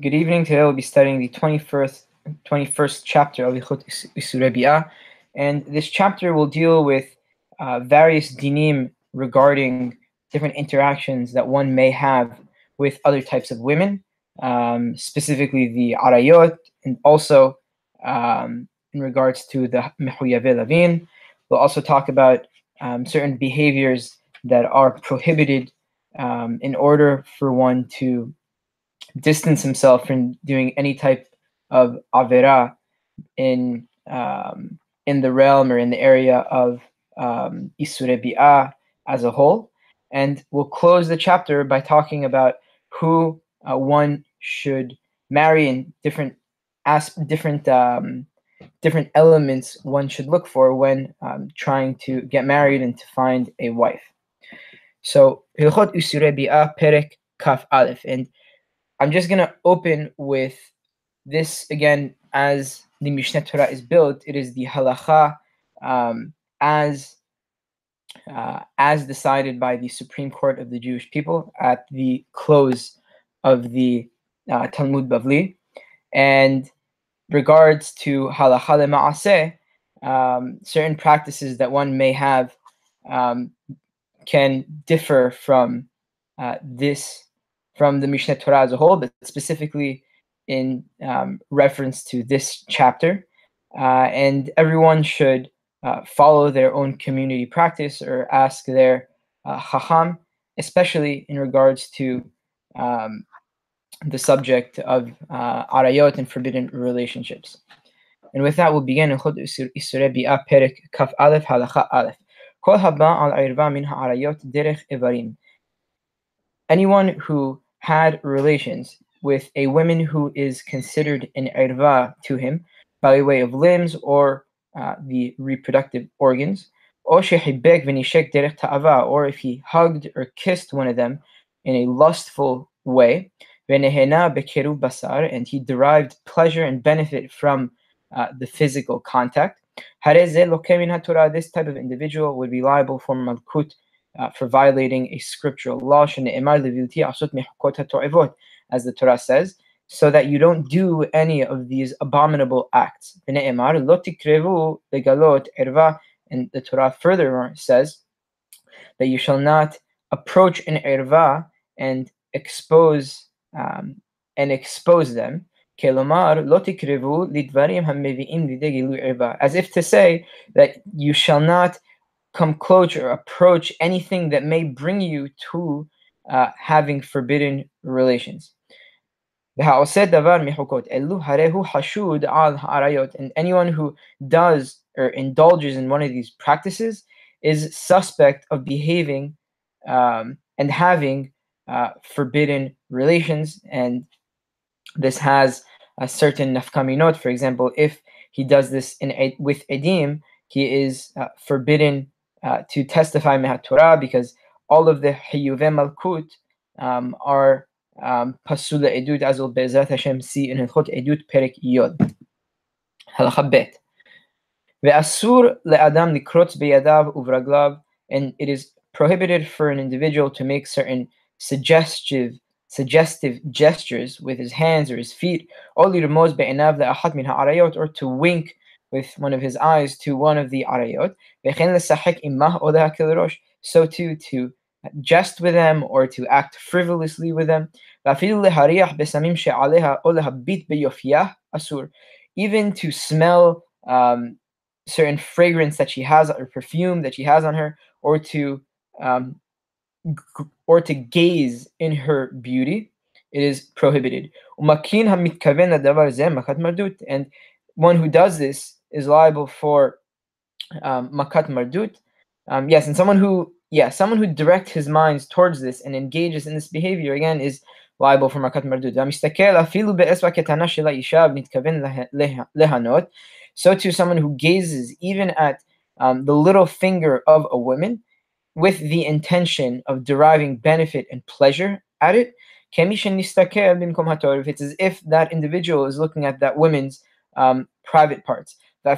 Good evening. Today we'll be studying the 21st chapter of Issure, and this chapter will deal with various dinim regarding different interactions that one may have with other types of women, specifically the arayot, and also in regards to the mehuyave lavin. We'll also talk about certain behaviors that are prohibited in order for one to distance himself from doing any type of avera in the realm or in the area of Issure Bi'ah as a whole. And we'll close the chapter by talking about who one should marry and different elements one should look for when trying to get married and to find a wife. So Hilchot Issure Bi'ah Perek Kaf Aleph, and I'm just going to open with this again. As the Mishne Tora is built, it is the halacha as decided by the Supreme Court of the Jewish people at the close of the Talmud Bavli. And regards to halacha lema'aseh, certain practices that one may have can differ from from the Mishne Torah as a whole, but specifically in reference to this chapter. And everyone should follow their own community practice or ask their chacham, especially in regards to the subject of arayot and forbidden relationships. And with that, we'll begin in Chod Issure Bi'ah Perek Kaf Aleph Halacha Aleph. Kol haba al irva min ha'arayot derech evarim. Anyone who had relations with a woman who is considered an irva to him by way of limbs or the reproductive organs, or if he hugged or kissed one of them in a lustful way, and he derived pleasure and benefit from the physical contact, this type of individual would be liable for malkut, for violating a scriptural law, as the Torah says, so that you don't do any of these abominable acts. And the Torah furthermore says that you shall not approach an irva and expose them. As if to say that you shall not come close or approach anything that may bring you to having forbidden relations. And anyone who does or indulges in one of these practices is suspect of behaving and having forbidden relations. And this has a certain nafkaminot. For example, if he does this with edim, he is forbidden to testify mehat Torah, because all of the hiyuve malkut are pasula edut, as will Be'ezrat Hashem see in Hilchot Edut Perek Yod. Halacha Bet. Ve'asur le'adam likrotz beyadav uvraglav, and it is prohibited for an individual to make certain suggestive gestures with his hands or his feet, or lirmoz be'enav le'achat min ha'arayot, or to wink with one of his eyes to one of the arayot. Ve'chen lesachek imah o le'hakil rosh, so too to jest with them or to act frivolously with them. Even to smell certain fragrance that she has, or perfume that she has on her, or to gaze in her beauty, it is prohibited. And one who does this is liable for makat mardut. Yes, and someone who directs his minds towards this and engages in this behavior, again, is liable for makat mardut. So too, someone who gazes even at the little finger of a woman with the intention of deriving benefit and pleasure at it, it's as if that individual is looking at that woman's private parts. So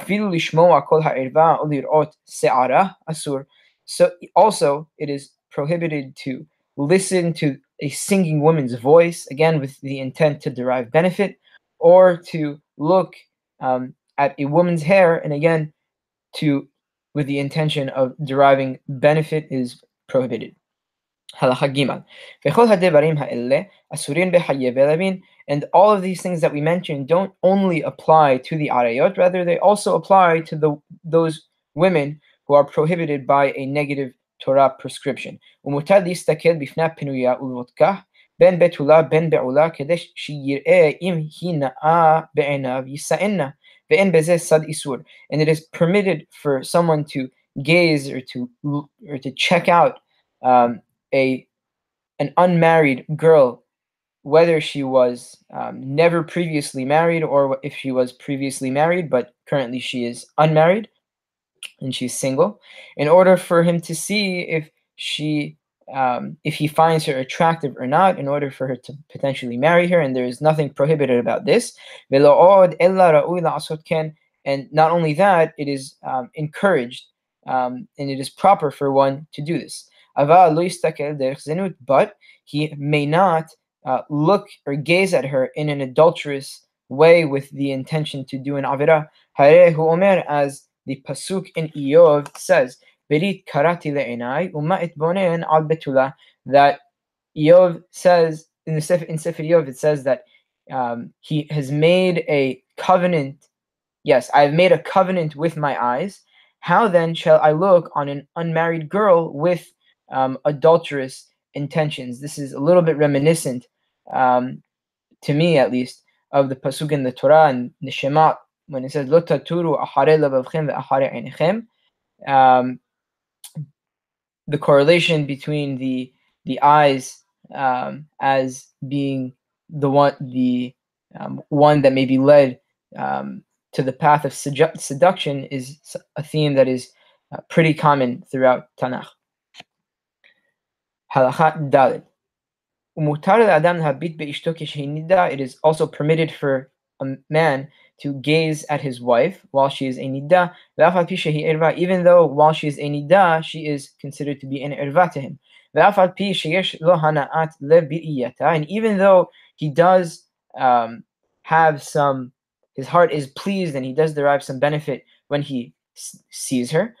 also it is prohibited to listen to a singing woman's voice, again with the intent to derive benefit, or to look at a woman's hair, and again to with the intention of deriving benefit, is prohibited. Halacha Gimal. V'chol hadevarim ha'eleh asurin b'chaye v'levin. And all of these things that we mentioned don't only apply to the arayot, rather they also apply to those women who are prohibited by a negative Torah prescription. ומותר להסתכל בפני הפנויה ולבודקה בין בתולה בין בעולה כדי שיראה אם היא נאה בעיניו יישאנה ואין בזה סד איסור. And it is permitted for someone to gaze or to check out an unmarried girl, whether she was never previously married, or if she was previously married but currently she is unmarried and she's single, in order for him to see if he finds her attractive or not, in order for her to potentially marry her. And there is nothing prohibited about this. And not only that, it is encouraged and it is proper for one to do this. But he may not look or gaze at her in an adulterous way with the intention to do an avira. As the pasuk in Iyov says, "Berit karati le'enai uma etbonen al betula." That Iyov says in Sefer Iyov, it says that he has made a covenant. Yes, I have made a covenant with my eyes. How then shall I look on an unmarried girl with adulterous intentions? This is a little bit reminiscent, to me at least, of the pasuk in the Torah and the Shema when it says "Lo taturu achare levavchem ve'achare einechem." The correlation between the eyes as being the one that may be led to the path of seduction is a theme that is pretty common throughout Tanakh. Halacha Dalet. It is also permitted for a man to gaze at his wife while she is a niddah, even though while she is a niddah, she is considered to be an irva to him. And even though he does have his heart is pleased and he does derive some benefit when he sees her,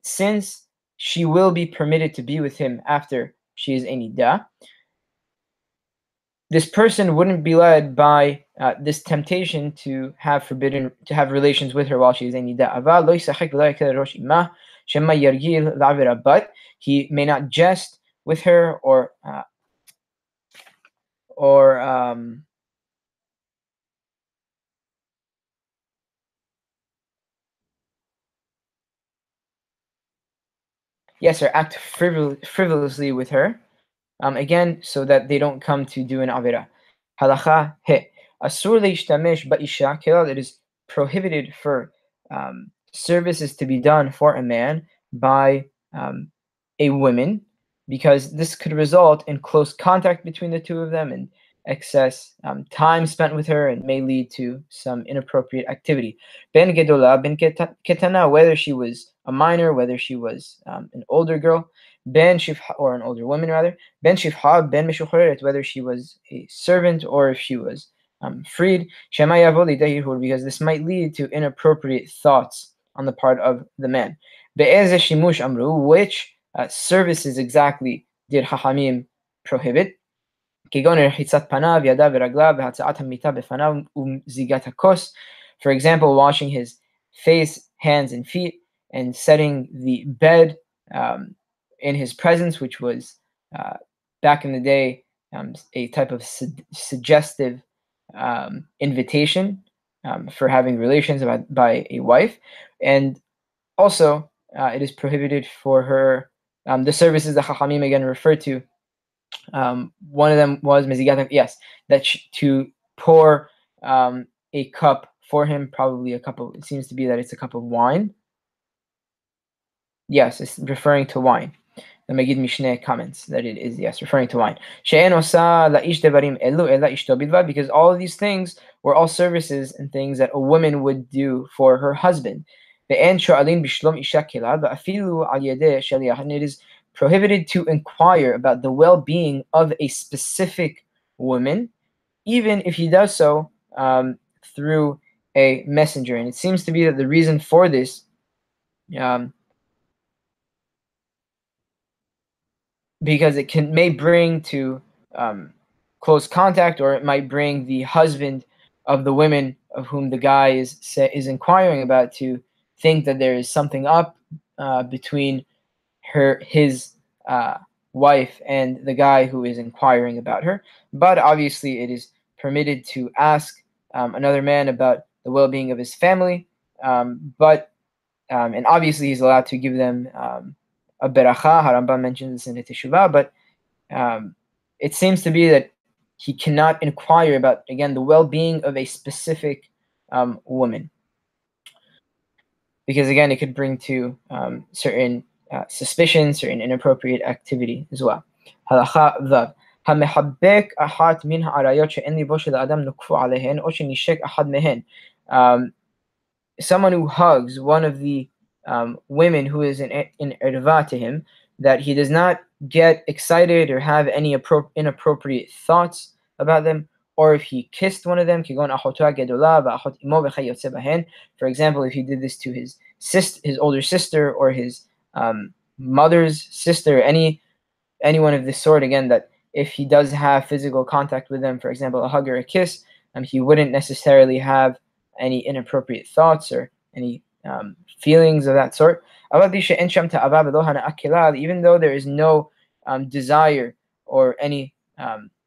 since she will be permitted to be with him after she is a niddah, this person wouldn't be led by this temptation to have relations with her while she is a niddah. But he may not jest with her or act frivolously with her. Again, so that they don't come to do an avira. Halacha he. Asur leishtamesh ba'isha kelal. It is prohibited for services to be done for a man by a woman, because this could result in close contact between the two of them and excess time spent with her, and may lead to some inappropriate activity. Ben gedola, ben ketana, whether she was a minor, whether she was an older girl, ben shifha, or an older woman rather, ben shifha, ben mishucheret, whether she was a servant or if she was freed, shema yavo lidahirhur, because this might lead to inappropriate thoughts on the part of the man. Be'ezeh shimush amru, which services exactly did Chachamim prohibit? For example, washing his face, hands, and feet, and setting the bed in his presence, which was back in the day a type of suggestive invitation for having relations by a wife. And also it is prohibited for her the services that Chachamim again referred to. One of them was mezigat, yes, that to pour a cup for him, probably a cup of, it seems to be that it's a cup of wine. Yes, it's referring to wine. The Megid Mishne comments that it is, yes, referring to wine. Because all of these things were all services and things that a woman would do for her husband. ואין שואלים בשלום אישה כלל, ואפילו על ידי שליח, and it is prohibited to inquire about the well-being of a specific woman, even if he does so through a messenger. And it seems to be that the reason for this, um, because it may bring to close contact, or it might bring the husband of the women of whom the guy is inquiring about to think that there is something up between his wife and the guy who is inquiring about her. But obviously, it is permitted to ask another man about the well-being of his family. And obviously, he's allowed to give them a beracha. Harambam mentions this in the Teshuvah, but it seems to be that he cannot inquire about, again, the well-being of a specific woman, because again, it could bring to certain suspicion, certain inappropriate activity as well. Halacha vav. המחבק אחת מן העריות שאין ליבו של האדם נוקפו עליהן או שנשק אחד מהן. Someone who hugs one of the women who is in erva to him, that he does not get excited or have any inappropriate thoughts about them, or if he kissed one of them, for example, if he did this to his older sister, or his mother's sister, anyone of this sort, again, that if he does have physical contact with them, for example, a hug or a kiss, he wouldn't necessarily have any inappropriate thoughts or any feelings of that sort. Even though there is no desire or any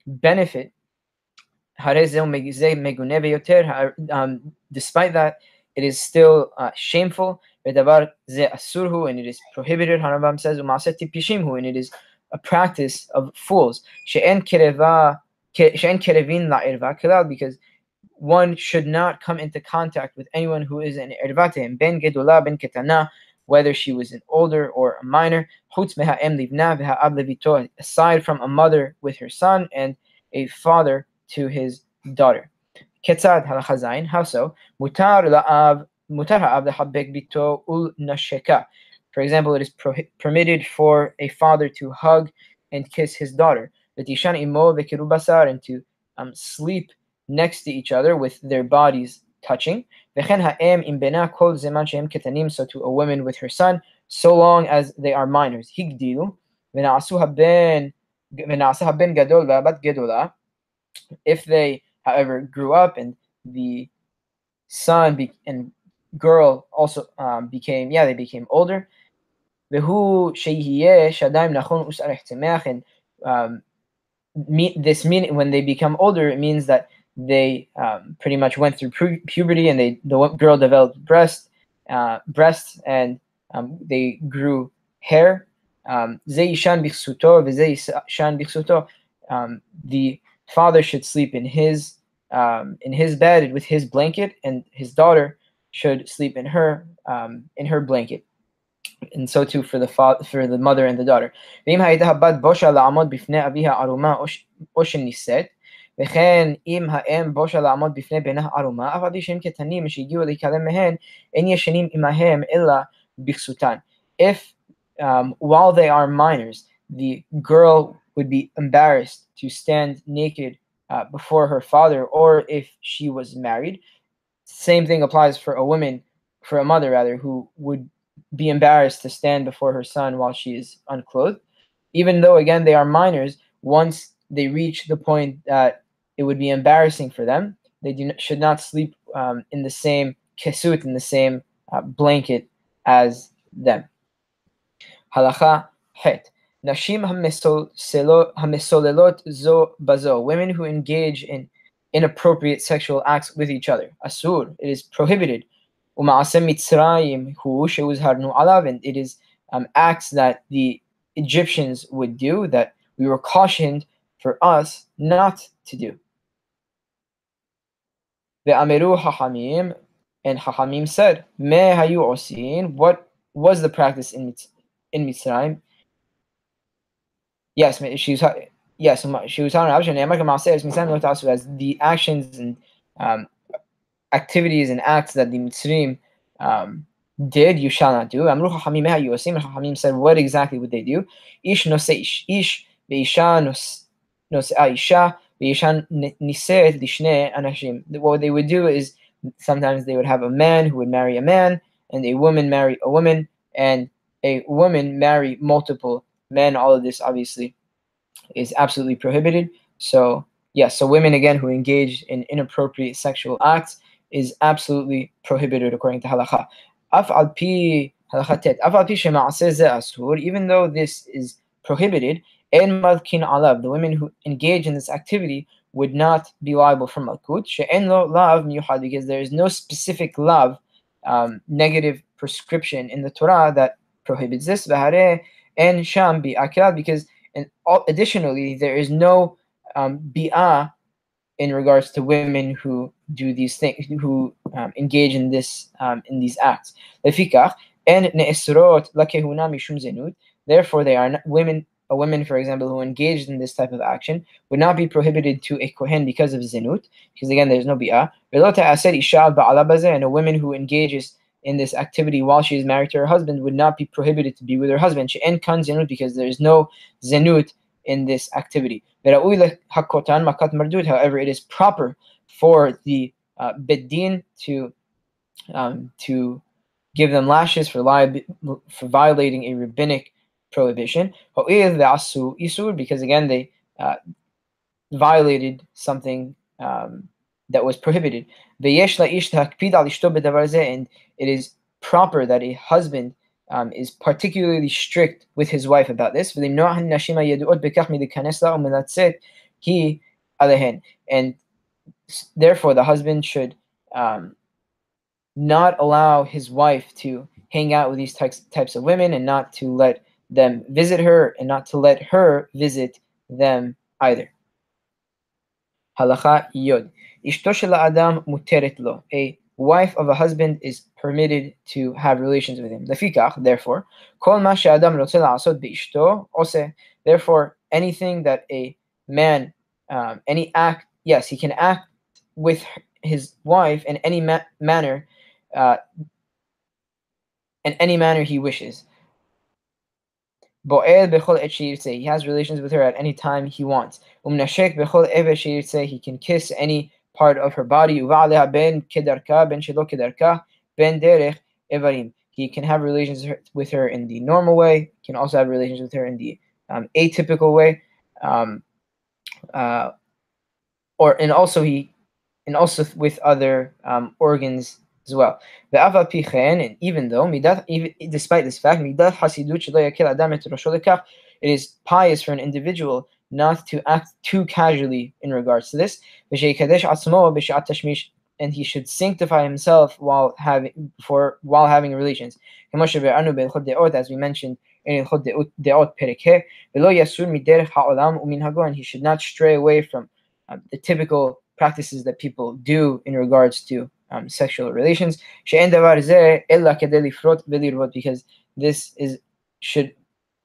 benefit, despite that, it is still shameful, and it is prohibited. Harambam says, and it is a practice of fools, because one should not come into contact with anyone who is an ervatim, ben gedula ben ketana, whether she was an older or a minor, aside from a mother with her son and a father to his daughter. Ketzad halacha zayin, how so? Mutar ha'av lehabek bito ul nasheka. For example, it is permitted for a father to hug and kiss his daughter, v'tishan imo v'kirubasar, and to sleep next to each other with their bodies touching. So to a woman with her son, so long as they are minors. If they, however, grew up and the son and girl also became older, and this mean when they become older, it means that they pretty much went through puberty, and the girl developed breasts, and they grew hair. The father should sleep in his bed with his blanket, and his daughter should sleep in her blanket. And so too for the mother and the daughter. וכן אם האם בושה לעמוד בפני בנה ערומה, אף על פי שהם קטנים שהגיעו להיכלם מהן, אין ישנים עמהם אלא בכסותן. If while they are minors, the girl would be embarrassed to stand naked before her father, or if she was married, same thing applies for a mother rather, who would be embarrassed to stand before her son while she is unclothed. Even though, again, they are minors, once they reach the point that it would be embarrassing for them, they should not sleep in the same kesut, in the same blanket as them. Halacha het. Nashim hamesolelot zo bazo. Women who engage in inappropriate sexual acts with each other. Asur. It is prohibited. Uma'asem mitzrayim hu sheuzharnu alav. And it is acts that the Egyptians would do that we were cautioned for us not to do. Ve'ameru hachamim, and hachamim said, Me hayu osin. What was the practice in Mitzrayim? Yes, she was talking as the actions and activities and acts that the Mitzrayim did, you shall not do. Amru Chachamim meha yosim, and Chachamim said, what exactly would they do? Ish nose ish, veisha nosea isha, veisha niseet lishne anashim. What they would do is sometimes they would have a man who would marry a man, and a woman marry a woman, and a woman marry multiple men. All of this obviously is absolutely prohibited. So yes, so women again who engage in inappropriate sexual acts is absolutely prohibited according to halakha. Af al pi halakha tet, af al pi shema'aseh ze asur, even though this is prohibited, en malkin alav, the women who engage in this activity would not be liable for malkut. She'en lo lav miyuhad, because there is no specific lav, negative prescription in the Torah that prohibits this. V'hareh en sham bi akil, because and additionally, there is no bi'ah in regards to women who do these things, who engage in in these acts. Lefikach en ne'esrot lakehuna mishum zenut. Therefore, they are not women. A woman, for example, who engaged in this type of action would not be prohibited to a kohen because of zenut, because again, there's no bi'ah. And a woman who engages in this activity while she is married to her husband would not be prohibited to be with her husband. She'en kan zenut, because there is no zenut in this activity. However, it is proper for the beddin to give them lashes for violating a rabbinic prohibition. Because again they violated something that was prohibited. And it is proper that a husband is particularly strict with his wife about this. And therefore the husband should not allow his wife to hang out with these types of women, and not to let them visit her, and not to let her visit them either. Halacha Yod. Ishto shel adam muteret lo. A wife of a husband is permitted to have relations with him. Lefikach, therefore, kol ma she'adam rotze la'asot be'ishto oseh. Therefore, anything that a man, any act, yes, he can act with his wife in any manner, in any manner he wishes. Bo'el bechol et he has relations with her at any time he wants. Umnashek bechol eve he can kiss any part of her body. Uva'aleha ben kedarka, ben shelo kedarka, ben derech evarim. He can have relations with her in the normal way. He can also have relations with her in the atypical way. And also with other organs as well. And even though, despite this fact, it is pious for an individual not to act too casually in regards to this. And he should sanctify himself while having relations. As we mentioned in Ilchot De'ot Perek, and he should not stray away from the typical practices that people do in regards to sexual relations. Because this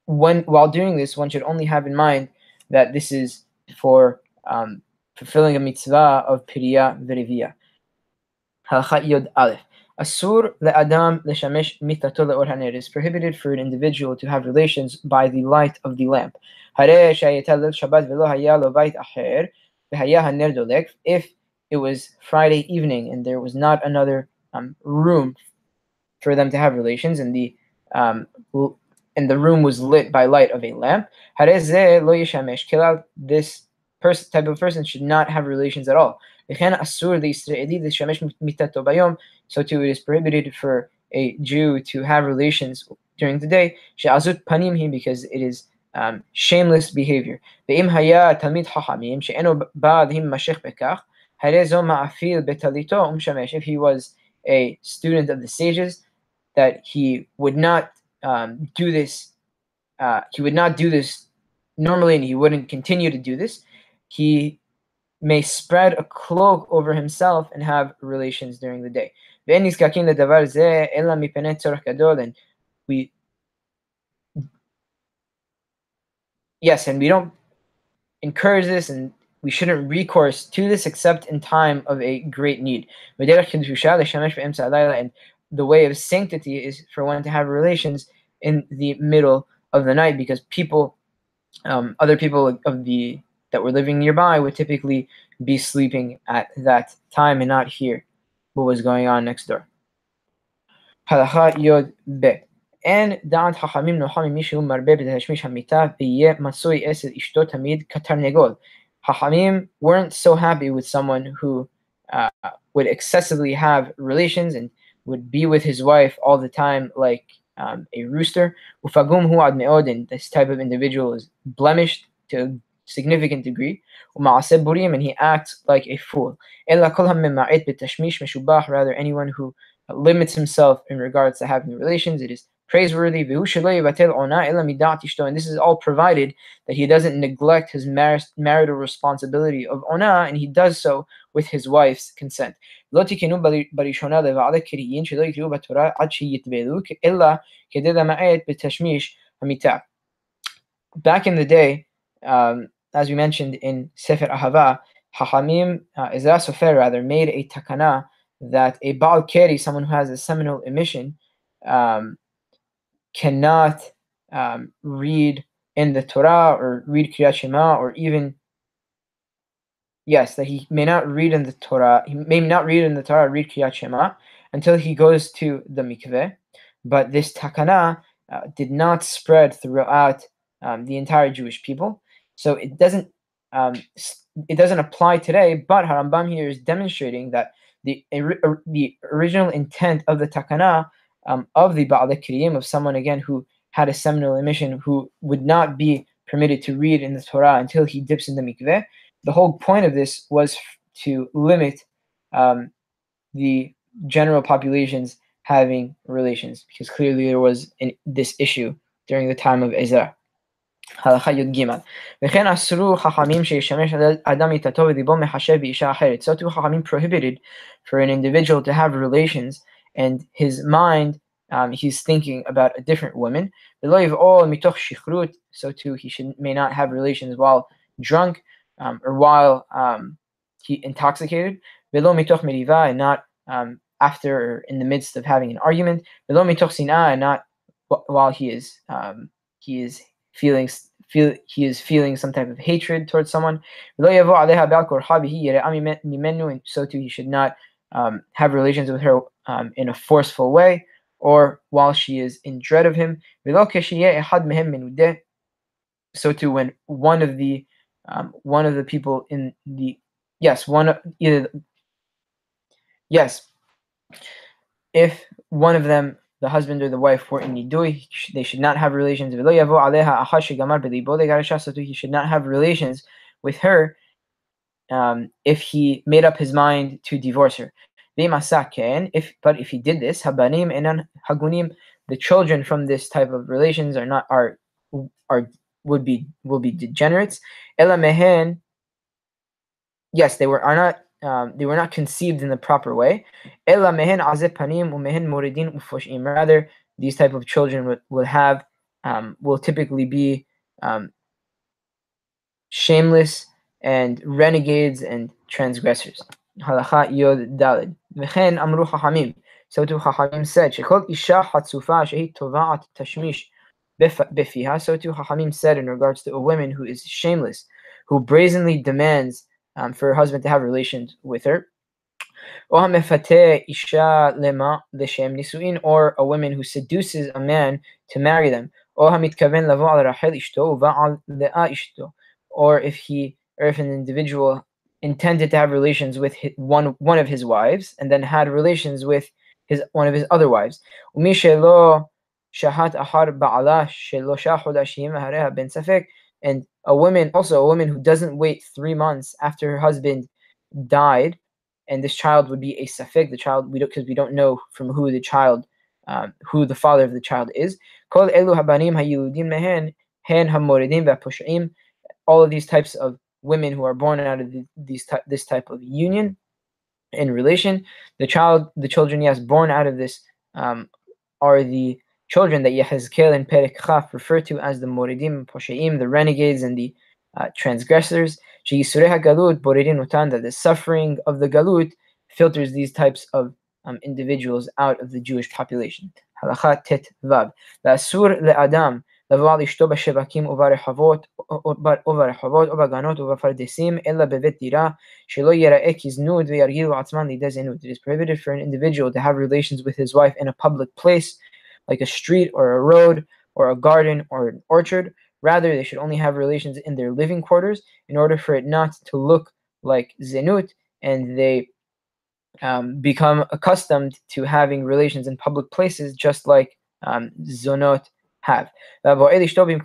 while doing this, one should only have in mind that this is for fulfilling a mitzvah of Piriya Verivia. Halakha Yod Aleph. Asur le'adam leshamesh mitato le'or haner. It is prohibited for an individual to have relations by the light of the lamp. Hareh shayeta leil Shabbat velo haya lo bait acher v'haya haner dolek. If it was Friday evening and there was not another room for them to have relations, and the room was lit by light of a lamp, hareh zeh lo yishamesh kilal. This type of person should not have relations at all. So too, it is prohibited for a Jew to have relations during the day, because it is shameless behavior. If he was a student of the sages, that he would not do this. He would not do this normally, and he wouldn't continue to do this. He may spread a cloak over himself and have relations during the day. And we don't encourage this, and we shouldn't recourse to this except in time of a great need. And the way of sanctity is for one to have relations in the middle of the night, because other people of the that were living nearby would typically be sleeping at that time and not hear what was going on next door. Halacha Yod Bet. אין דעת חכמים נוחה ממי שהוא מרבה בתשמיש המיטה ויהיה מצוי אצל אשתו תמיד כתרנגול. Hachamim weren't so happy with someone who would excessively have relations and would be with his wife all the time like a rooster. Ufagum hu ad meod, and this type of individual is blemished to a significant degree. Uma'aseh burim, and he acts like a fool. Ella kol hamema'et betashmish meshubach, rather anyone who limits himself in regards to having relations, it is praiseworthy. And this is all provided that he doesn't neglect his marital responsibility of ona, and he does so with his wife's consent. Back in the day, as we mentioned in Sefer Ahava, Hachamim, Ezra Sofer rather, made a takana that a Baal Keri, someone who has a seminal emission, cannot read in the Torah or read Kriyat Shema, or even, that he may not read in the Torah, read Kriyat Shema until he goes to the mikveh. But this takana did not spread throughout the entire Jewish people, so it doesn't apply today. But Harambam here is demonstrating that the original intent of the takana of the Ba'al Kriyim, of someone again who had a seminal emission, who would not be permitted to read in the Torah until he dips in the mikveh. The whole point of this was to limit the general population's having relations, because clearly there was this issue during the time of Ezra. Halacha Yud Gimel. V'chen asru chachamim sheishamesh adam itato v'libo mechashev b'isha acheret. So too chachamim prohibited for an individual to have relations and his mind, he's thinking about a different woman. V'lo yiv'ol mitoch shichrut. So too he may not have relations while drunk or while he intoxicated. V'lo mitoch meriva, and not after or in the midst of having an argument. V'lo mitoch sinah, and not while he is feeling some type of hatred towards someone. And so too he should not have relations with her in a forceful way, or while she is in dread of him. So too when one of the people in the if one of them, the husband or the wife, were in nidui, they should not have relations. So he should not have relations with her if he made up his mind to divorce her. But if he did this, the children from this type of relations will be degenerates. They were not conceived in the proper way. Rather, these type of children will typically be shameless and renegades and transgressors. Halacha Yod Daled. V'chen amru chachamim. So too chachamim said, Shekol isha hatzufa shehi tovaat tashmish befiha. So too chachamim said in regards to a woman who is shameless, who brazenly demands for her husband to have relations with her. Or a woman who seduces a man to marry them. Or if an individual intended to have relations with one of his wives and then had relations with one of his other wives. And a woman who doesn't wait 3 months after her husband died, and this child would be a safek, because we don't know from who the father of the child is. All of these types of women who are born out of this type of union in relation, the children, born out of this, are the children that Yehezkel and Perek Chaf refer to as the Moridim, Posheim, the renegades and the transgressors. That the suffering of the galut filters these types of individuals out of the Jewish population. Halakha tet vav. V'asur le'adam לבוא על אשתו בשווקים וברחובות ובגנות ובפרדסים אלא בבית דירה שלא ייראה כזנות וירגילו עצמן לידי זנות. It is prohibited for an individual to have relations with his wife in a public place like a street or a road or a garden or an orchard. Rather, they should only have relations in their living quarters in order for it not to look like zenut, and they become accustomed to having relations in public places just like zonot have. And someone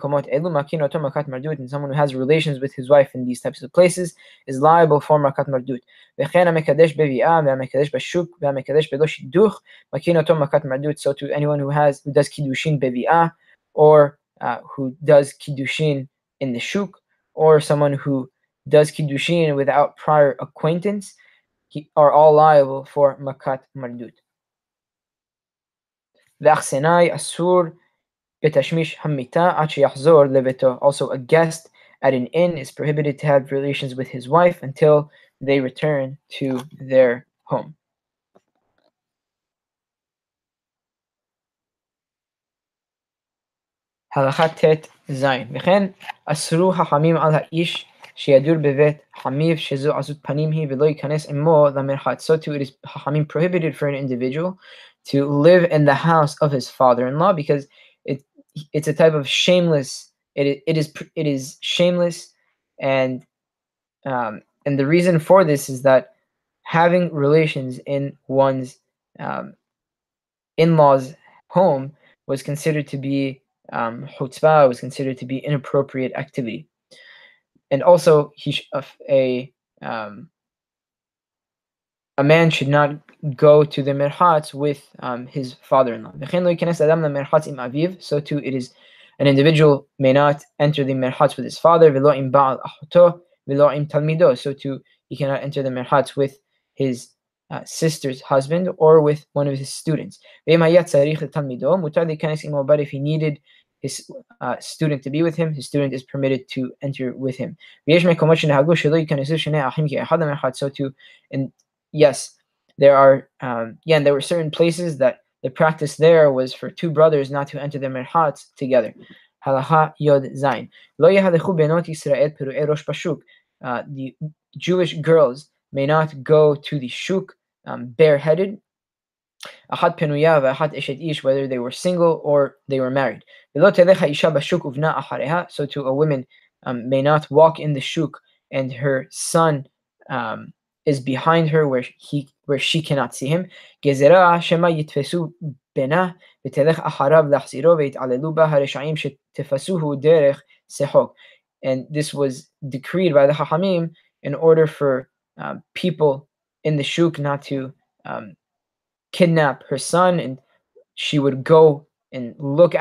who has relations with his wife in these types of places is liable for makat mardut. So to anyone who does kiddushin bevi'ah, or who does kiddushin in the shuk, or someone who does kiddushin without prior acquaintance, are all liable for makat mardut. V'achsenai asur betashmish hamita ad sheyachzor lebeto. Also, a guest at an inn is prohibited to have relations with his wife until they return to their home. Halakha tet zayin. V'chen asru hachamim al ha'ish שידור בבית חמיו שזו עזות פנים היא ולא ייכנס עמו למרחץ. So too it is hachamim prohibited for an individual to live in the house of his father-in-law, because it's a type of shameless, it is shameless, and the reason for this is that having relations in one's in-laws home was considered to be chutzpah, was considered to be inappropriate activity. And also, a man should not go to the merchatz with his father-in-law. So too, it is an individual may not enter the merchatz with his father. So too, he cannot enter the merchatz with his sister's husband or with one of his students. But if he needed his student to be with him, his student is permitted to enter with him. So too, and yes, there were certain places that the practice there was for two brothers not to enter the merchatz together. Halacha yod zayin. Lo yehalechu benot Yisrael peru'ei rosh bashuk. The Jewish girls may not go to the shuk bareheaded. Achat penuya v'achat eshet ish, whether they were single or they were married. So too, a woman may not walk in the shuk and her son is behind her where she cannot see him. Gezerah shema yitfesu bena v'telech acharav lachziro v'yit'alelu ba haresha'im shetefasuhu derech sehok. And this was decreed by the Chachamim in order for people in the shuk not to kidnap her son, and she would go and look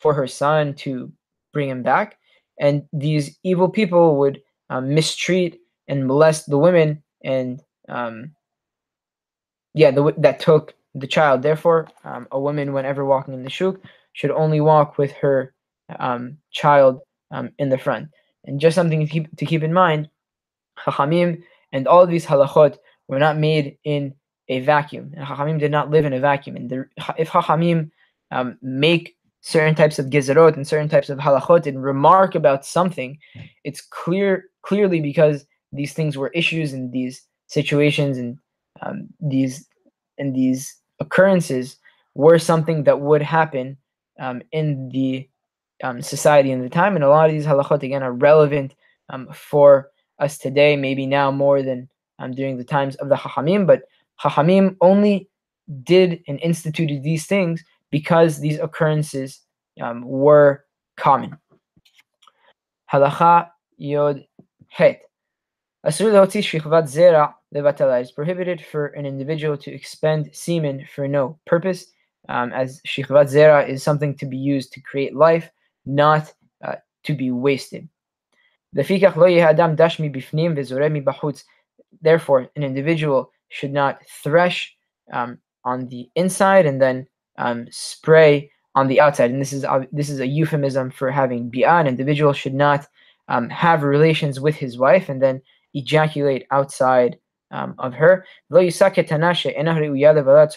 for her son to bring him back. And these evil people would mistreat and molest the women, and that took the child. Therefore, a woman, whenever walking in the shuk, should only walk with her child in the front. And just something to keep in mind, Chachamim and all of these halachot were not made in a vacuum. And Chachamim did not live in a vacuum. And if Chachamim make certain types of gezerot and certain types of halachot and remark about something, it's clearly because these things were issues in these situations, and these occurrences were something that would happen in the society in the time. And a lot of these halachot, again, are relevant for us today, maybe now more than during the times of the Chachamim. But Chachamim only did and instituted these things because these occurrences were common. Halacha yod het. Asur leotzi shvichvat zera levatala. It's prohibited for an individual to expend semen for no purpose, as shvichvat zera is something to be used to create life, not to be wasted. Therefore, an individual should not thresh on the inside and then spray on the outside. And this is a euphemism for having bi'ah. An individual should not have relations with his wife and then ejaculate outside of her. So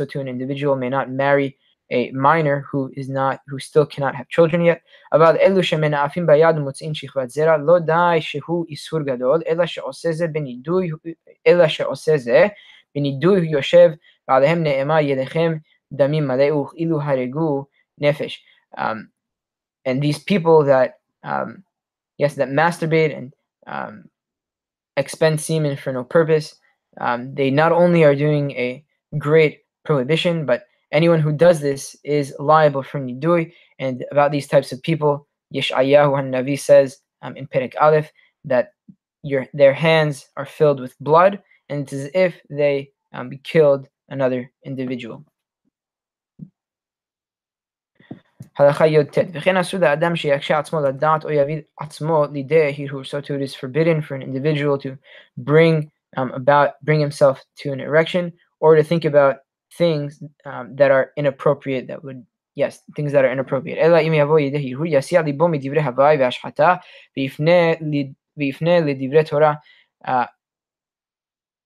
to an individual may not marry a minor who still cannot have children yet. אבל אלו שמנאפים ביד ומוצאים שכבת זרע, לא די שהוא איסור גדול, אלא שעושה זה בנידוי יושב, ועליהם נאמר ידיכם דמים מלאו, אילו הרגו נפש. And these people that that masturbate and expend semen for no purpose, they not only are doing a great prohibition, but anyone who does this is liable for nidui. And about these types of people, Yeshayahu Navi says in Perek Aleph that their hands are filled with blood, and it's as if they killed another individual. הלכה י"ט וכן אסור לאדם שיקשה עצמו לדעת או יביא עצמו לידי הרהור. So too it is forbidden for an individual to bring himself to an erection or to think about things that are inappropriate, things that are inappropriate. אלא אם יבוא לידי הרהור יסיע ליבו מדברי הווי והשחתה ויפנה לדברי תורה.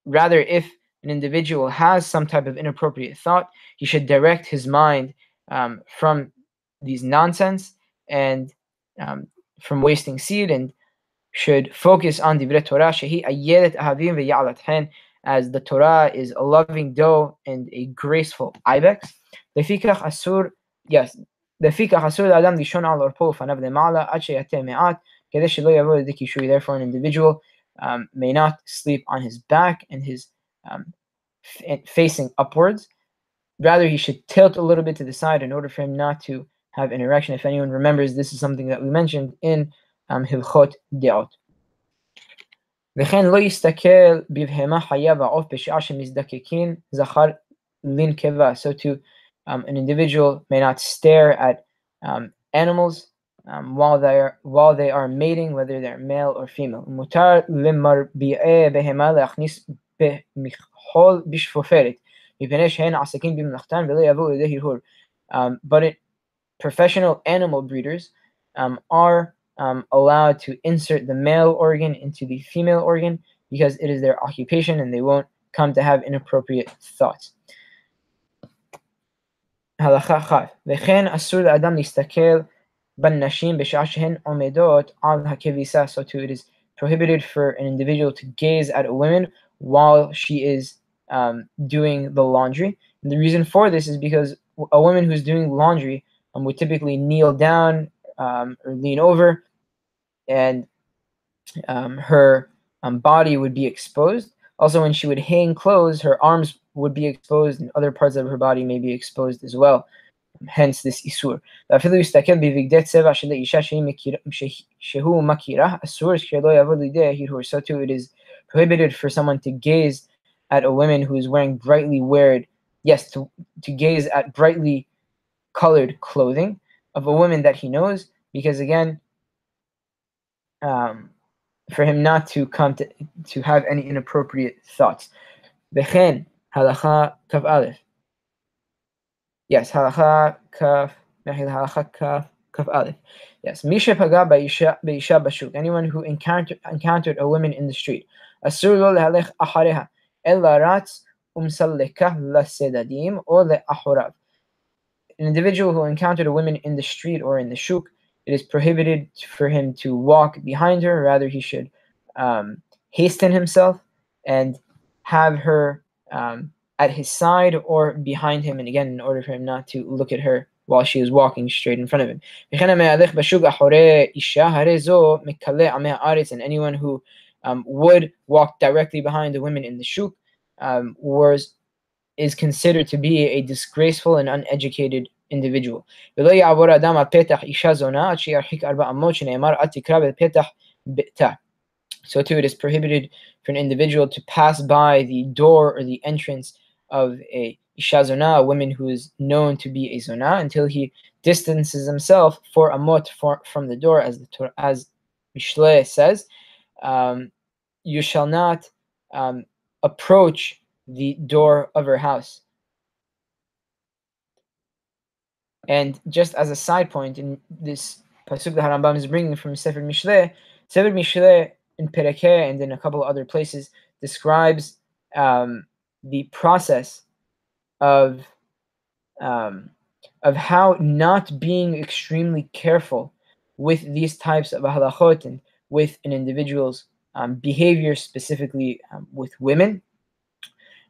Rather, if an individual has some type of inappropriate thought, he should direct his mind from these nonsense and from wasting seed, and should focus on divrei Torah shehi ayelet ahavim ve'yalat hen, as the Torah is a loving doe and a graceful ibex. Lefikach asur l'adam lishon al orpo ufanav lemala ad sheyateh me'at kedei shelo yavo lidik Issure. Therefore, an individual may not sleep on his back and his facing upwards. Rather, he should tilt a little bit to the side in order for him not to have an erection. If anyone remembers, this is something that we mentioned in Hilchot Deot. וכן לא יסתכל בבהמה חיה ועוף בשעה שמזדקקין זכר לנקבה. So too, an individual may not stare at animals while they are mating, whether they're male or female. מותר למרביעי בהמה להכניס במכחול בשפופרת מפני שהן עסקים במלאכתן ולא יבואו לידי הרהור. But professional animal breeders are allowed to insert the male organ into the female organ because it is their occupation and they won't come to have inappropriate thoughts. הלכה ח' וכן אסור לאדם להסתכל בנשים בשעה שהן עומדות על הכביסה. So too, it is prohibited for an individual to gaze at a woman while she is doing the laundry. And the reason for this is because a woman who's doing laundry would typically kneel down or lean over, and her body would be exposed. Also, when she would hang clothes, her arms would be exposed and other parts of her body may be exposed as well. Hence this Issure. So too, it is prohibited for someone to gaze at a woman who is wearing to gaze at brightly colored clothing of a woman that he knows, because again, for him not to come to have any inappropriate thoughts. V'chen halacha kaf aleph. Yes, halacha kaf aleph. Yes, misha paga ba'isha bashuk. Anyone who encountered a woman in the street. Asur lo lehalech achareha ella ratz umsallekah lasedadim or le'achorav. An individual who encountered a woman in the street or in the shuk, it is prohibited for him to walk behind her. Rather, he should hasten himself and have her at his side or behind him, and again, in order for him not to look at her while she is walking straight in front of him. And anyone who would walk directly behind the women in the shuk is considered to be a disgraceful and uneducated individual. So too, it is prohibited for an individual to pass by the door or the entrance of a Isha Zona, a woman who is known to be a Zona, until he distances himself 4 amot from the door, as Mishne says. You shall not approach the door of her house. And just as a side point, in this pasuk the Harambam is bringing from Sefer Mishne in Perek and in a couple of other places describes the process of um, how not being extremely careful with these types of halachot and with an individual's behavior, specifically with women,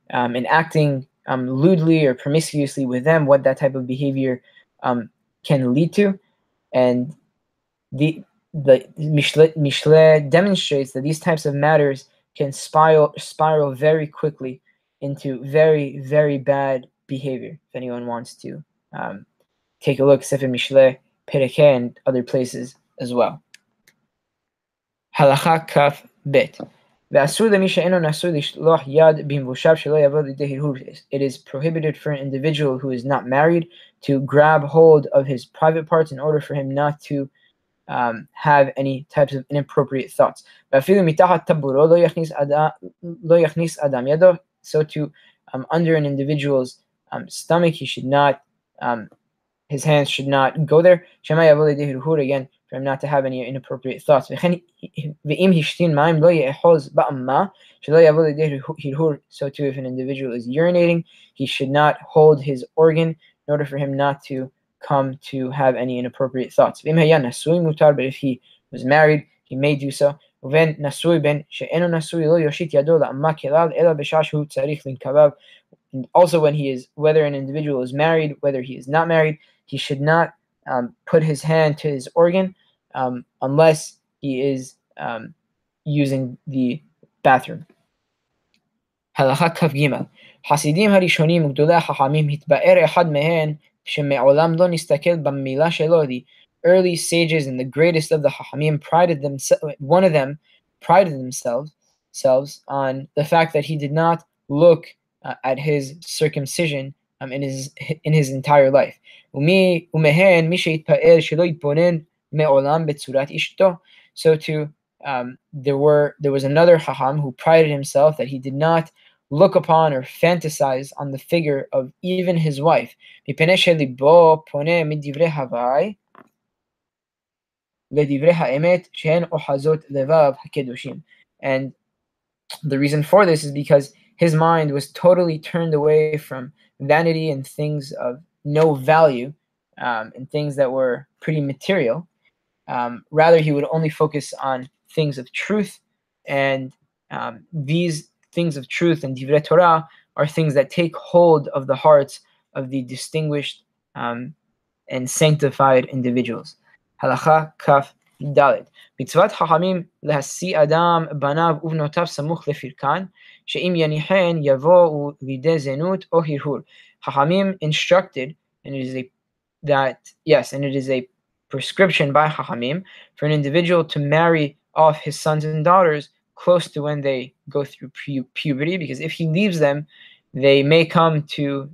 and acting lewdly or promiscuously with them, what that type of behavior can lead to. And the Mishle demonstrates that these types of matters can spiral very quickly into very, very bad behavior. If anyone wants to take a look, Sefer Mishle, Pereke, and other places as well. Halacha Kaf Bet. It is prohibited for an individual who is not married to grab hold of his private parts in order for him not to have any types of inappropriate thoughts. So to under an individual's stomach, he should not, his hands should not go there. Again, for him not to have any inappropriate thoughts. So too, if an individual is urinating, he should not hold his organ in order for him not to come to have any inappropriate thoughts. But if he was married, he may do so. And also when he is, whether an individual is married, whether he is not married, he should not put his hand to his organ unless he is using the bathroom. Halacha Kaf Gimel. Hasidim harishonim ugdolei hachamim hitba'er echad mehen שמעולם לא נסתכל במילה שלו. The early sages and the greatest of the hachamim prided themselves, one of them prided themselves on the fact that he did not look at his circumcision in his entire life. ומהן מי שהתפאר שלא יתבונן מעולם בצורת אשתו. So there was another hacham who prided himself that he did not look upon or fantasize on the figure of even his wife. And the reason for this is because his mind was totally turned away from vanity and things of no value, and things that were pretty material. Rather, he would only focus on things of truth, and these things of truth and divrei Torah are things that take hold of the hearts of the distinguished and sanctified individuals. Halacha Kaf Dalet. Mitzvat Chachamim lehasi Adam banav uvnotav samuch lefirkan, she'im yanichen yavo lidei zenut o hirhur. Chachamim instructed, and it is a prescription by Chachamim for an individual to marry off his sons and daughters close to when they go through puberty, because if he leaves them, they may come to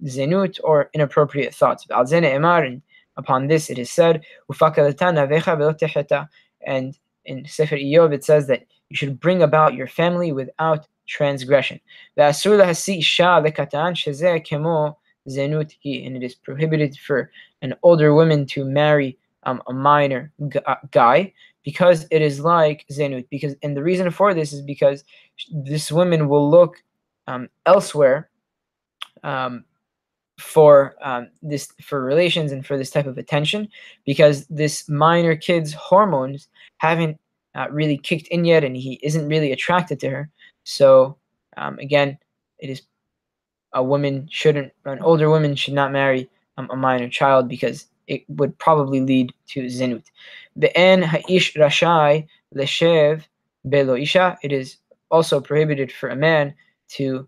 zenut or inappropriate thoughts. And upon this it is said, and in Sefer Iyov it says that you should bring about your family without transgression. And it is prohibited for an older woman to marry a minor guy, because it is like zenut. And the reason for this is because this woman will look elsewhere for relations and for this type of attention, because this minor kid's hormones haven't really kicked in yet, and he isn't really attracted to her. So again, it is an older woman should not marry a minor child, because it would probably lead to zenut. Be'en ha'ish rashai leshev belo isha. It is also prohibited for a man to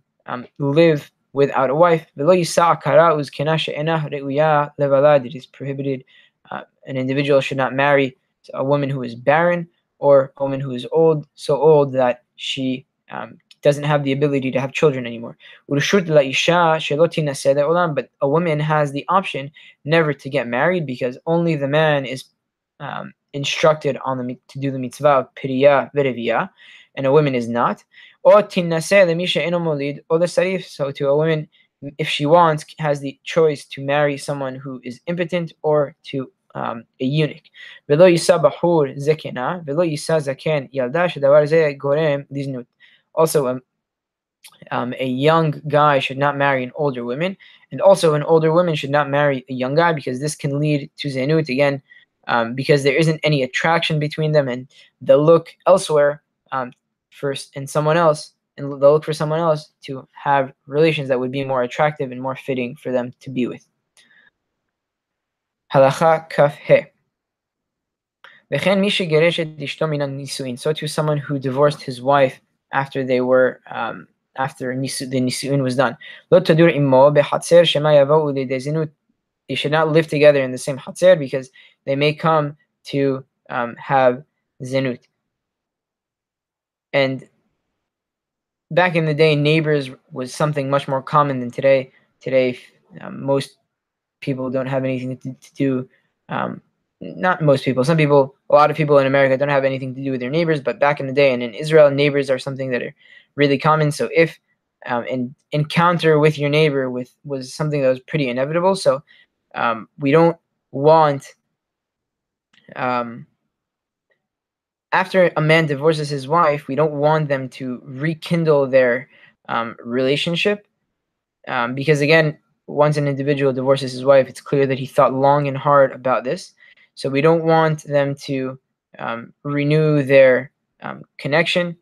live without a wife. Velo yisa akara uzkena she'ena re'uya levalad. It is prohibited. An individual should not marry a woman who is barren, or a woman who is so old that she doesn't have the ability to have children anymore. But a woman has the option never to get married, because only the man is instructed to do the mitzvah of piriyah vereviyah, and a woman is not. So to a woman, if she wants, has the choice to marry someone who is impotent, or to a eunuch. Also, A young guy should not marry an older woman, and also an older woman should not marry a young guy, because this can lead to zenut again, because there isn't any attraction between them, and they'll look elsewhere first in someone else, and they'll look for someone else to have relations that would be more attractive and more fitting for them to be with. Halacha kaf he. So to someone who divorced his wife after they were after the nisuin was done. They should not live together in the same hatzer, because they may come to have zenut. And back in the day, neighbors was something much more common than today. Today, most people don't have anything to do. Not most people. Some people, a lot of people in America don't have anything to do with their neighbors. But back in the day, and in Israel, neighbors are something that are really common. So if an encounter with your neighbor was something that was pretty inevitable, so we don't want, after a man divorces his wife, we don't want them to rekindle their relationship, because again, once an individual divorces his wife, it's clear that he thought long and hard about this. So we don't want them to renew their connection,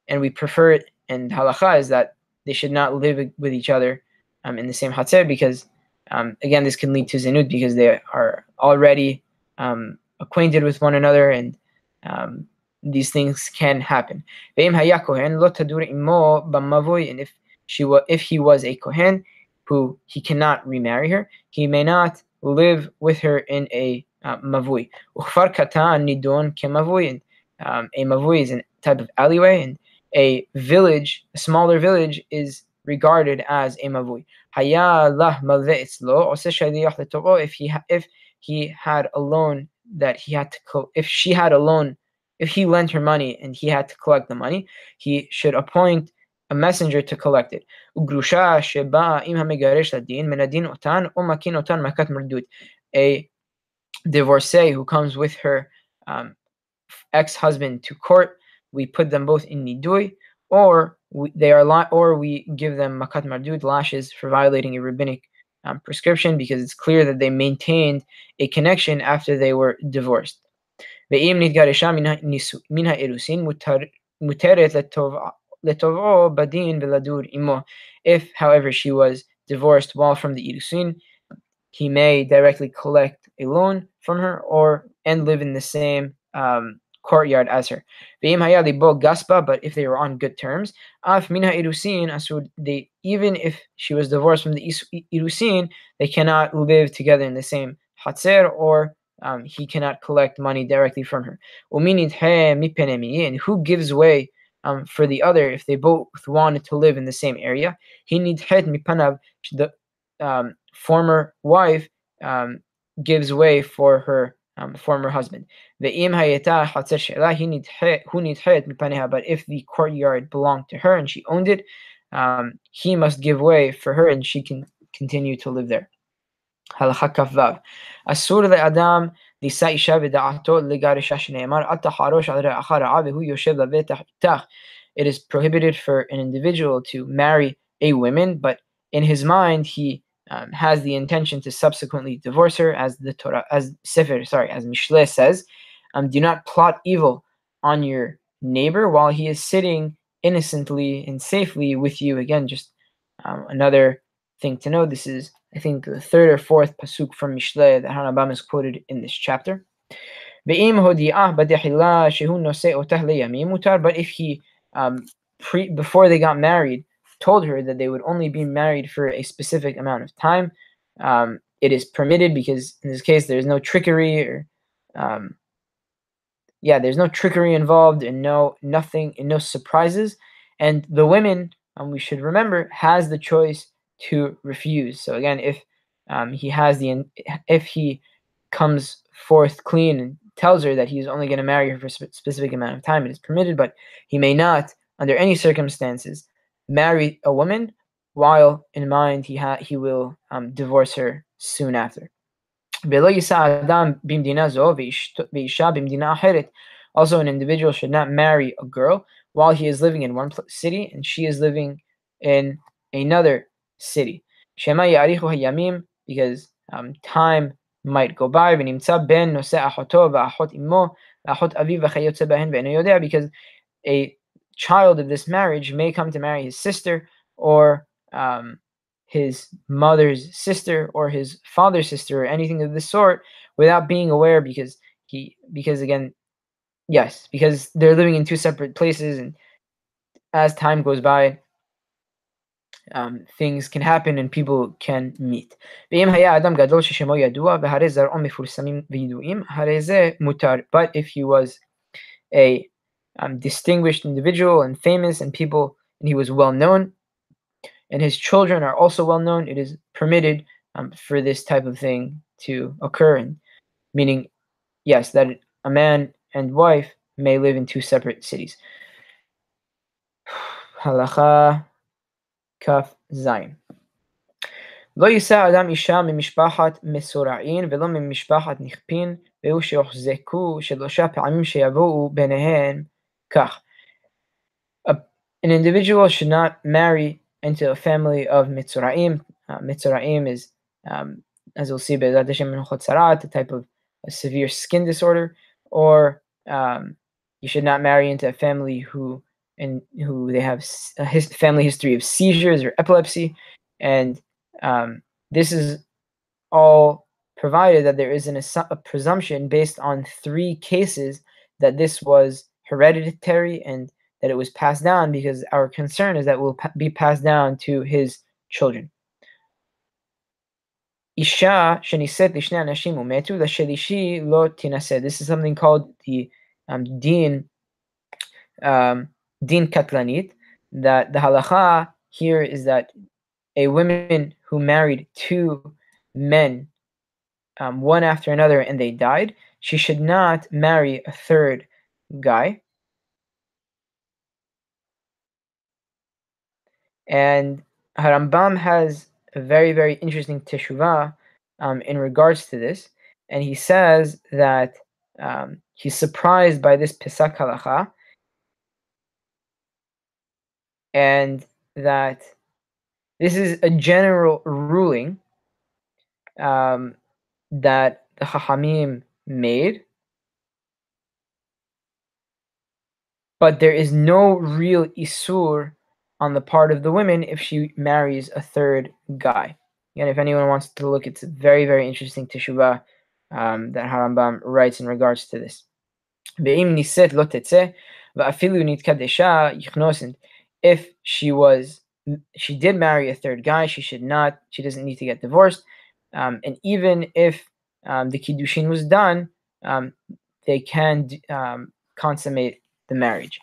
and we prefer it. And halacha is that they should not live with each other in the same hatzer, because again, this can lead to zenut, because they are already acquainted with one another, and these things can happen. And if he was a kohen who he cannot remarry her, he may not live with her in a mavui. Ukfar katan nidon kemavui, and a mavui is a type of alleyway, and a village, a smaller village, is regarded as a mavui. If he had a loan that he had to, if she had a loan, if he lent her money and he had to collect the money, he should appoint a messenger to collect it. A divorcee who comes with her ex-husband to court, we put them both in nidui, or we give them makat mardut, lashes, for violating a rabbinic prescription, because it's clear that they maintained a connection after they were divorced. If, however, she was divorced while from the irusin, he may directly collect a loan from her and live in the same courtyard as her. But if they were on good terms, even if she was divorced from the irusin, they cannot live together in the same hatzer, or he cannot collect money directly from her. And who gives way for the other if they both wanted to live in the same area? He needs the former wife gives way for her former husband. But if the courtyard belonged to her and she owned it, he must give way for her, and she can continue to live there. הלכה כ"ו אסור לאדם לישא אישה בדעתו לגרשה, שנאמר אל תחרוש על רעך רעה והוא יושב לבטח איתך. It is prohibited for an individual to marry a woman, but in his mind he has the intention to subsequently divorce her, as the Torah, as Mishne says, do not plot evil on your neighbor while he is sitting innocently and safely with you. Again, just another thing to know. This is, I think, the third or fourth pasuk from Mishne that Hanabam is quoted in this chapter. But if he before they got married told her that they would only be married for a specific amount of time, it is permitted, because in this case there's no trickery, or there's no trickery involved, and no surprises. And the women, we should remember, has the choice to refuse. So again, if he comes forth clean and tells her that he's only going to marry her for a specific amount of time, it is permitted, but he may not, under any circumstances, marry a woman while in mind he will divorce her soon after. Also, an individual should not marry a girl while he is living in one city and she is living in another city. Shema ya'arichu hayamim, because time might go by. V'nimtza ben noseh achoto v'achot imo v'achot aviv v'chayotze bahen ve'eno yodea, because a child of this marriage may come to marry his sister, or his mother's sister, or his father's sister, or anything of the sort, without being aware, because again, yes, because they're living in two separate places, and as time goes by, things can happen and people can meet. But if he was a distinguished individual and famous, and he was well known, and his children are also well known, it is permitted for this type of thing to occur, and meaning, yes, that a man and wife may live in two separate cities. Halacha Kaf Zayin. לא יישא אדם אישה ממשפחת מסורעין ולא ממשפחת נכפין, והוא שהוחזקו 3 פעמים שיבואו ביניהם כך. An individual should not marry into a family of Mitzrayim. Mitzrayim is, as we'll see, Be'ezrat Hashem Menachot Sarat, a type of a severe skin disorder, or you should not marry into a family who they have a family history of seizures or epilepsy, and this is all provided that there is a presumption based on 3 cases that this was hereditary and that it was passed down, because our concern is that it will be passed down to his children. Isha sheniset lishne anashim umetu l'shelishi lo tinaseh. This is something called the din katlanit. That the halacha here is that a woman who married 2 men, one after another, and they died, she should not marry a 3rd guy. And Harambam has a very, very interesting teshuvah in regards to this, and he says that he's surprised by this Pesak halacha, and that this is a general ruling that the Chachamim made, but there is no real Issure on the part of the women if she marries a 3rd guy. And if anyone wants to look, it's a very, very interesting teshuvah that Harambam writes in regards to this. And if she did marry a 3rd guy, she doesn't need to get divorced. And even if the kiddushin was done, they can consummate the marriage.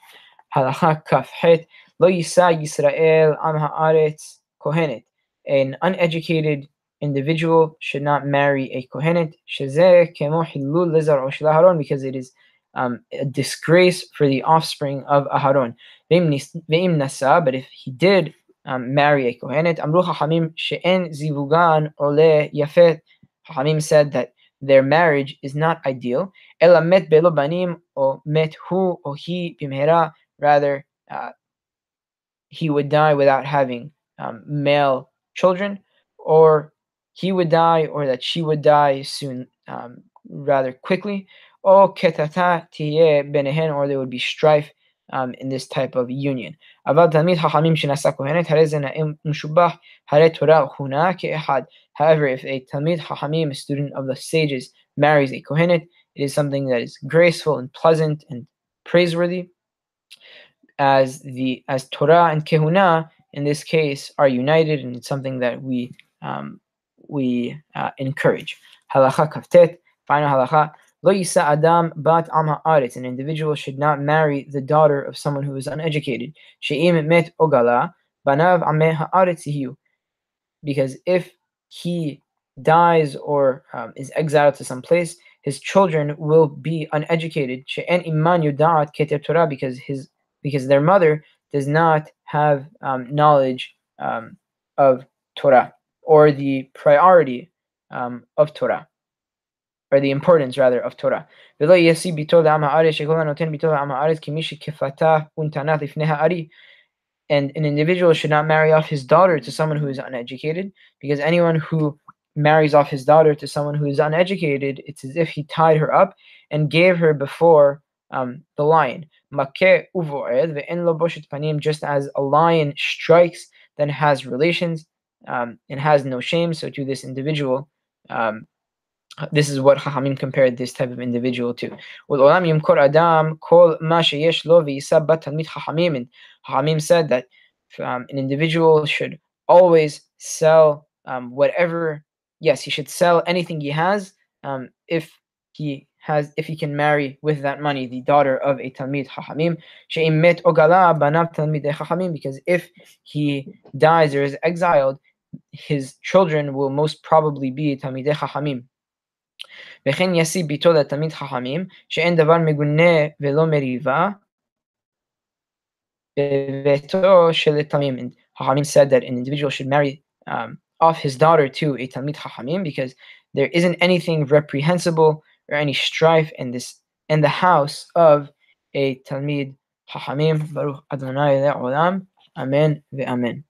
Halacha Kafhet Lo Yisa Yisrael Am Haaretz Kohenet. An uneducated individual should not marry a Kohenet. Shezeh Kemo Hilul Lezar Oshel Aharon, because it is a disgrace for the offspring of Aharon. Ve'im Nasa, but if he did marry a Kohenet, Amru Chachamim She'en Zivugan Ole Yafet. Chachamim said that their marriage is not ideal. Ela met belo banim, or met hu or he bimhera. Rather, he would die without having male children, or he would die, or that she would die soon, rather quickly. Or ketata tiye benehen, or there would be strife in this type of union. However, if a Talmid Chachamim, a student of the sages, marries a Kohenet, it is something that is graceful and pleasant and praiseworthy, as Torah and Kehuna in this case are united, and it's something that we encourage. Halacha Kaftet, final halacha. Lo yisa adam bat am haaretz. An individual should not marry the daughter of someone who is uneducated. She'im met ogala banav ameh haaretz hiyu. Because if he dies or is exiled to some place, his children will be uneducated. She'en iman yudaat keter Torah, because their mother does not have knowledge of Torah, or the priority of Torah, or the importance rather of Torah. and an individual should not marry off his daughter to someone who is uneducated, because anyone who marries off his daughter to someone who is uneducated, it's as if he tied her up and gave her before the lion. Just as a lion strikes, then has relations, and has no shame, so to this individual, this is what Chachamim compared this type of individual to. Chachamim said that an individual should always sell whatever. Yes, he should sell anything he has, if he can marry with that money the daughter of a Talmid Chachamim. She'im met ogala banav Talmidei Chachamim, because if he dies or is exiled, his children will most probably be Talmidei Chachamim. וכן ישיא ביתו לתלמיד חכמים, שאין דבר מגונה ולא מריבה בביתו של תלמיד. And Chachamim said that an individual should marry off his daughter to a Talmid Chachamim, because there isn't anything reprehensible or any strife in the house of a Talmid Chachamim. Baruch Adonai le'olam. Amen ve'amen.